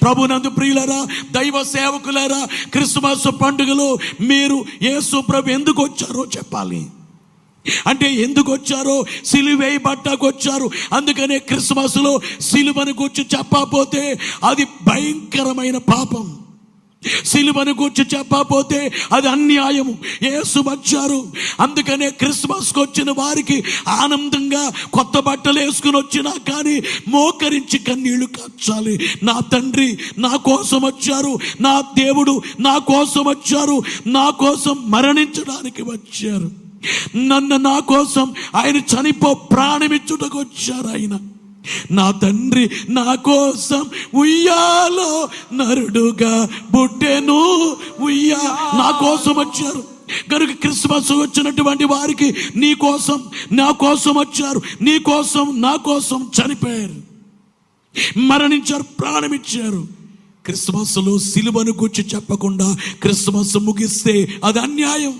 ప్రభునందు ప్రియులారా, దైవ సేవకులారా, క్రిస్మస్ పండుగలో మీరు యేసు ప్రభు ఎందుకు వచ్చారో చెప్పాలి. అంటే ఎందుకు వచ్చారో, సిలువేయబడ్డానికి వచ్చారు. అందుకనే క్రిస్మస్లో సిలువను గురించి చెప్పకపోతే అది భయంకరమైన పాపం. సిలువను గురించి చెప్పకపోతే అది అన్యాయము. యేసు వచ్చారు. అందుకనే క్రిస్మస్కి వచ్చిన వారికి ఆనందంగా కొత్త బట్టలు వేసుకుని వచ్చినా కానీ మోకరించి కన్నీళ్లు కార్చాలి. నా తండ్రి నా కోసం వచ్చారు, నా దేవుడు నా కోసం వచ్చారు, నా కోసం మరణించడానికి వచ్చారు, నా కోసం ఆయన ప్రాణమిచ్చుటకు వచ్చారు. ఆయన నా తండ్రి నా కోసం ఉయ్యాలో నరుడుగా పుట్టెను, నా కోసం వచ్చారు. కనుక క్రిస్మస్ వచ్చినటువంటి వారికి నీ కోసం నా కోసం వచ్చారు, నీ కోసం నా కోసం చనిపోయారు, మరణించారు, ప్రాణమిచ్చారు. క్రిస్మస్లో సిలువను గురించి చెప్పకుండా క్రిస్మస్ ముగిస్తే అది అన్యాయం.